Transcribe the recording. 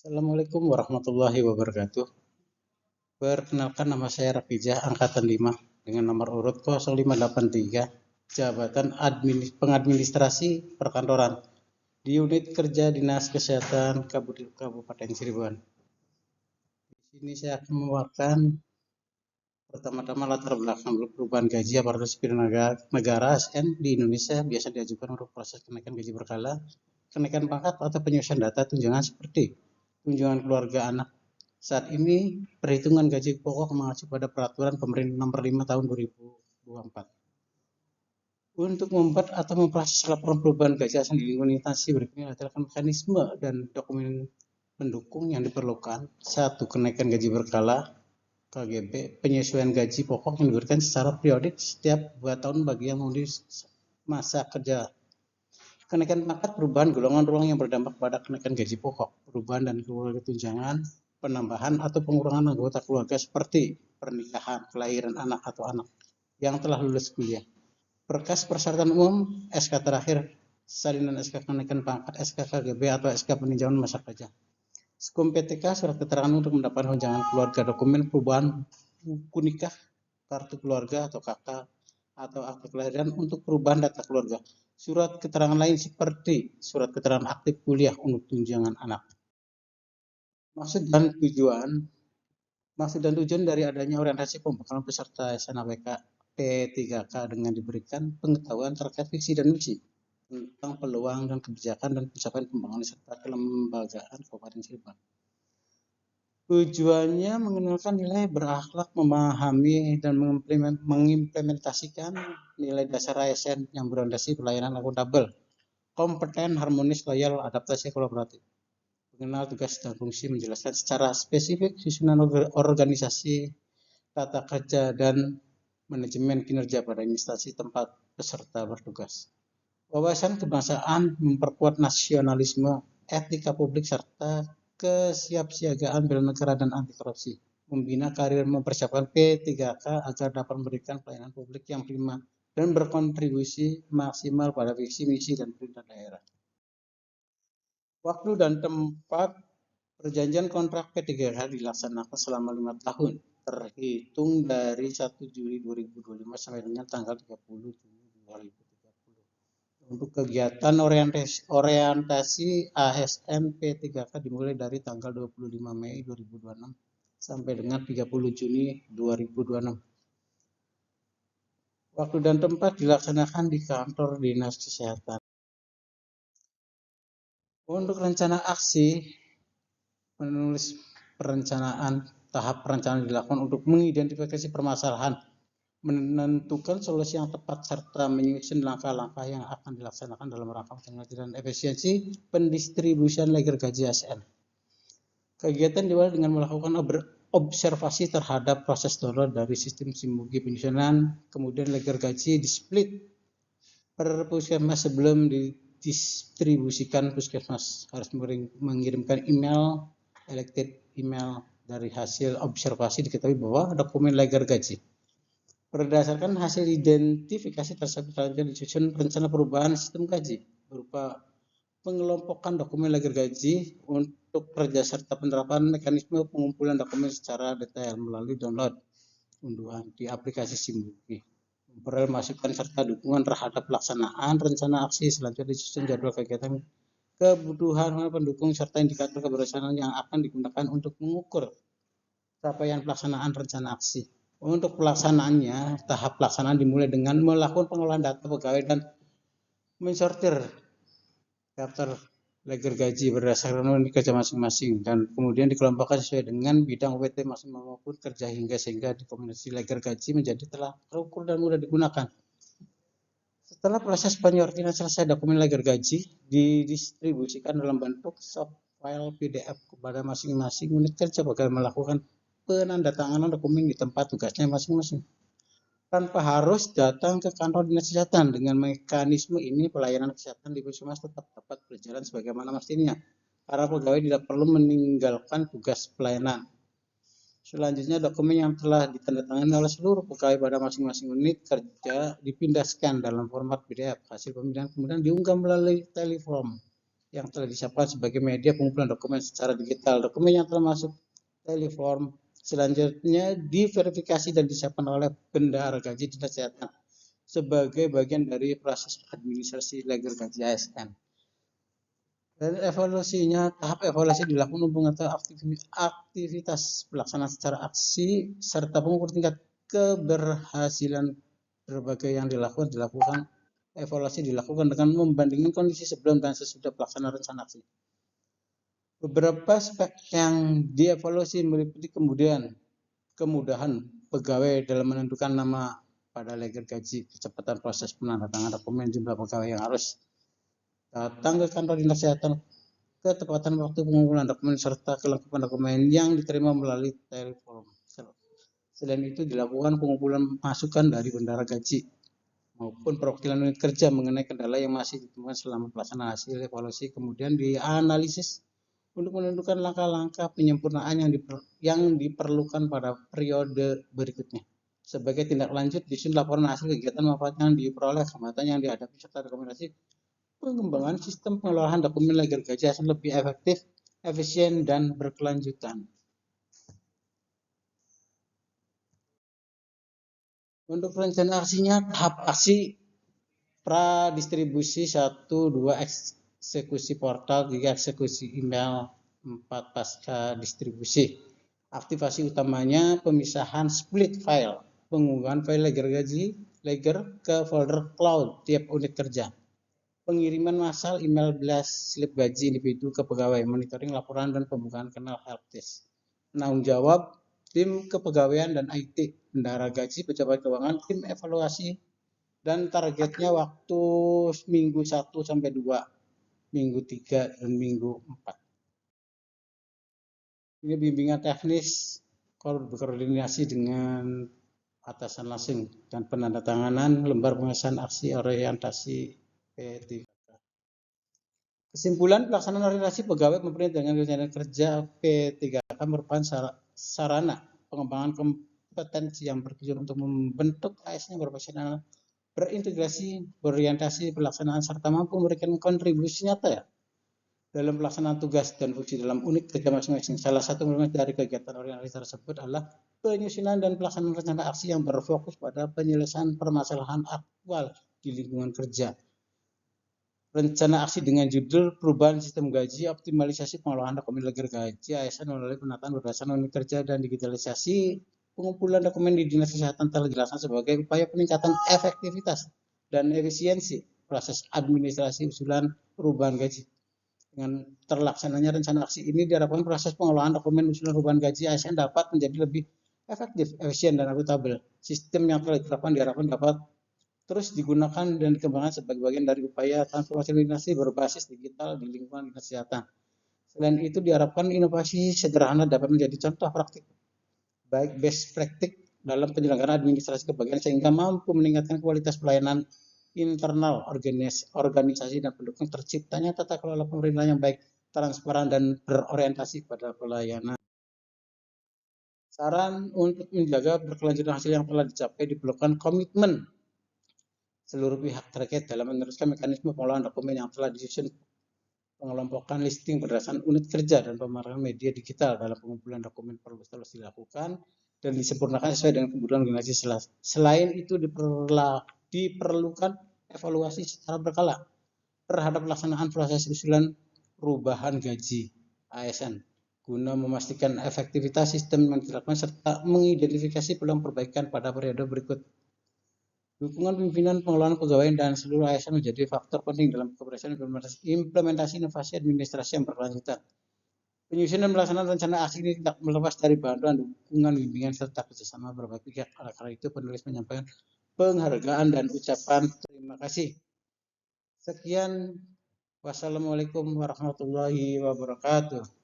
Assalamualaikum warahmatullahi wabarakatuh. Perkenalkan, nama saya Rafijah, angkatan 5 dengan nomor urut 0583, jabatan pengadministrasi perkantoran di unit kerja Dinas Kesehatan Kabupaten Cirebon. Di sini saya akan memaparkan pertama-tama latar belakang perubahan gaji aparatur sipil negara (ASN) di Indonesia biasa diajukan untuk proses kenaikan gaji berkala, kenaikan pangkat atau penyusunan data tunjangan seperti tunjangan keluarga anak. Saat ini perhitungan gaji pokok mengacu pada Peraturan Pemerintah Nomor 5 Tahun 2024. Untuk membuat atau memproses laporan perubahan gaji ASN di lingkungan instansi berikutnya adalah mekanisme dan dokumen pendukung yang diperlukan. 1. Kenaikan gaji berkala (KGB), penyesuaian gaji pokok yang diberikan secara periodik setiap 2 tahun bagi yang memenuhi masa kerja. Kenaikan pangkat, perubahan golongan ruang yang berdampak pada kenaikan gaji pokok, perubahan dan keluarga tunjangan, penambahan atau pengurangan anggota keluarga seperti pernikahan, kelahiran anak atau anak yang telah lulus kuliah. Berkas persyaratan umum, SK terakhir, salinan SK kenaikan pangkat, SK KGB atau SK peninjauan masa kerja. Skum PTK, surat keterangan untuk mendapatkan tunjangan keluarga, dokumen perubahan buku nikah, kartu keluarga atau KK, atau akte kelahiran untuk perubahan data keluarga. Surat keterangan lain seperti surat keterangan aktif kuliah untuk tunjangan anak. Maksud dan tujuan dari adanya orientasi pembekalan peserta SNAWK P3K dengan diberikan pengetahuan terkait fiksi dan misi tentang peluang dan kebijakan dan pencapaian pembangunan serta kelembagaan Kabupaten Cirebon. Tujuannya mengenalkan nilai berakhlak, memahami dan mengimplementasikan nilai dasar ASN yang berorientasi pelayanan akuntabel, kompeten, harmonis, loyal, adaptasi, kolaboratif. Mengenal tugas dan fungsi, menjelaskan secara spesifik susunan organisasi, tata kerja, dan manajemen kinerja pada instansi tempat peserta bertugas. Wawasan kebangsaan, memperkuat nasionalisme, etika publik, serta kesiapsiagaan bela negara dan anti korupsi. Membina karir, mempersiapkan P3K agar dapat memberikan pelayanan publik yang prima dan berkontribusi maksimal pada visi, misi, dan perintah daerah. Waktu dan tempat perjanjian kontrak P3K dilaksanakan selama 5 tahun, terhitung dari 1 Juli 2025 sampai dengan tanggal 30 Juni 2030. Untuk kegiatan orientasi ASN P3K dimulai dari tanggal 25 Mei 2026 sampai dengan 30 Juni 2026. Waktu dan tempat dilaksanakan di kantor Dinas Kesehatan. Untuk rencana aksi, menulis tahap perencanaan dilakukan untuk mengidentifikasi permasalahan, menentukan solusi yang tepat, serta menyusun langkah-langkah yang akan dilaksanakan dalam rangka peningkatan efisiensi pendistribusian leger gaji ASN. Kegiatan dimulai dengan melakukan observasi terhadap proses download dari sistem Simbugi penyusunan, kemudian leger gaji displit per puskesmas. Sebelum didistribusikan, puskesmas harus mengirimkan elected email dari hasil observasi. Diketahui bahwa dokumen leger gaji berdasarkan hasil identifikasi tersebut selanjutnya disusun rencana perubahan sistem gaji berupa pengelompokan dokumen leger gaji untuk kerja serta penerapan mekanisme pengumpulan dokumen secara detail melalui download unduhan di aplikasi Simbugi. Memperoleh masukan serta dukungan terhadap pelaksanaan rencana aksi. Selanjutnya disusun jadwal kegiatan, kebutuhan pendukung, serta indikator keberhasilan yang akan digunakan untuk mengukur capaian pelaksanaan rencana aksi. Untuk pelaksanaannya, tahap pelaksanaan dimulai dengan melakukan pengolahan data pegawai dan mensortir daftar leger gaji berdasarkan unit kerja masing-masing dan kemudian dikelompokkan sesuai dengan bidang UPT masing-masing maupun kerja sehingga dikombinasi leger gaji menjadi telah terukur dan mudah digunakan. Setelah proses penyortiran selesai, dokumen leger gaji didistribusikan dalam bentuk soft file PDF kepada masing-masing unit kerja agar melakukan penandatanganan dokumen di tempat tugasnya masing-masing tanpa harus datang ke kantor dinas kesehatan. Dengan mekanisme ini, pelayanan kesehatan di puskesmas tetap dapat berjalan sebagaimana mestinya. Para pegawai tidak perlu meninggalkan tugas pelayanan. Selanjutnya, dokumen yang telah ditandatangani oleh seluruh pegawai pada masing-masing unit kerja dipindahkan dalam format PDF. Hasil pemilihan kemudian diunggah melalui teleform yang telah disiapkan sebagai media pengumpulan dokumen secara digital. Dokumen yang telah masuk teleform selanjutnya diverifikasi dan disiapkan oleh bendahara gaji dinas kesehatan sebagai bagian dari proses administrasi legal gaji ASN. Dan evaluasinya, tahap evaluasi dilakukan untuk mengetahui aktivitas pelaksanaan secara aksi serta pengukur tingkat keberhasilan berbagai yang dilakukan. Evaluasi dilakukan dengan membandingkan kondisi sebelum dan sesudah pelaksanaan rencana aksi. Beberapa aspek yang dievaluasi meliputi kemudahan pegawai dalam menentukan nama pada legal gaji, kecepatan proses penandatanganan dokumen, jumlah pegawai yang harus datang ke kantor dinas kesehatan, ketepatan waktu pengumpulan dokumen serta kelengkapan dokumen yang diterima melalui teleform. Selain itu dilakukan pengumpulan masukan dari bendahara gaji maupun perwakilan unit kerja mengenai kendala yang masih ditemukan selama pelaksanaan hasil evaluasi, kemudian dianalisis untuk menentukan langkah-langkah penyempurnaan yang diperlukan pada periode berikutnya. Sebagai tindak lanjut, disusun laporan hasil kegiatan manfaat yang diperoleh, hambatan yang dihadapi, serta rekomendasi pengembangan sistem pengelolaan dokumen legal gaji ASN lebih efektif, efisien, dan berkelanjutan. Untuk perencanaan aksinya, tahap aksi pra-distribusi 1, 2 eksekusi portal, 3 eksekusi email, 4 pasca distribusi. Aktivasi utamanya pemisahan split file, pengunggahan file ledger ke folder cloud tiap unit kerja. Pengiriman massal email blast slip gaji individu ke pegawai, monitoring laporan dan pembukaan kanal helpdesk. Penanggung jawab tim kepegawaian dan IT, bendahara gaji, pejabat keuangan, tim evaluasi, dan targetnya waktu minggu 1 sampai 2, minggu 3 dan minggu 4. Ini bimbingan teknis berkoordinasi dengan atasan langsung dan penandatanganan lembar pengesahan aksi orientasi P3K. Kesimpulan, pelaksanaan orientasi pegawai pemerintah dengan rencana kerja P3K merupakan sarana pengembangan kompetensi yang bertujuan untuk membentuk ASN profesional, berintegrasi, berorientasi, pelaksanaan, serta mampu memberikan kontribusi nyata dalam pelaksanaan tugas dan fungsi dalam unit kerja masing-masing. Salah satu dari kegiatan orientasi tersebut adalah penyusunan dan pelaksanaan rencana aksi yang berfokus pada penyelesaian permasalahan aktual di lingkungan kerja. Rencana aksi dengan judul perubahan sistem gaji, optimalisasi pengelolaan dokumen legal gaji ASN melalui penataan berdasarkan unit kerja dan digitalisasi pengumpulan dokumen di dinas kesehatan telah dilaksanakan sebagai upaya peningkatan efektivitas dan efisiensi proses administrasi usulan perubahan gaji. Dengan terlaksananya rencana aksi ini diharapkan proses pengelolaan dokumen usulan perubahan gaji ASN dapat menjadi lebih efektif, efisien, dan akuntabel. Sistem yang telah diterapkan diharapkan dapat terus digunakan dan dikembangkan sebagai bagian dari upaya transformasi organisasi berbasis digital di lingkungan dinas kesehatan. Selain itu diharapkan inovasi sederhana dapat menjadi contoh praktik, baik best practice dalam penyelenggaraan administrasi kebagian sehingga mampu meningkatkan kualitas pelayanan internal organisasi dan pendukung terciptanya tata kelola pemerintahan yang baik, transparan, dan berorientasi pada pelayanan. Saran untuk menjaga berkelanjutan hasil yang telah dicapai diperlukan komitmen seluruh pihak terkait dalam meneruskan mekanisme pengelolaan dokumen yang telah disusun, pengelompokan listing berdasarkan unit kerja dan pemaparan media digital dalam pengumpulan dokumen perlu terus dilakukan dan disempurnakan sesuai dengan kebutuhan organisasi. Selain itu diperlukan evaluasi secara berkala terhadap pelaksanaan proses usulan perubahan gaji ASN guna memastikan efektivitas sistem yang dilakukan serta mengidentifikasi peluang perbaikan pada periode berikut. Dukungan pimpinan pengelolaan pegawai dan seluruh ASN menjadi faktor penting dalam keberhasilan implementasi inovasi administrasi yang berkelanjutan. Penyusunan dan pelaksanaan rencana aksi ini tidak melepas dari bantuan, dukungan, bimbingan, serta kerjasama berbagai pihak. Oleh karena itu, penulis menyampaikan penghargaan dan ucapan terima kasih. Sekian, wassalamualaikum warahmatullahi wabarakatuh.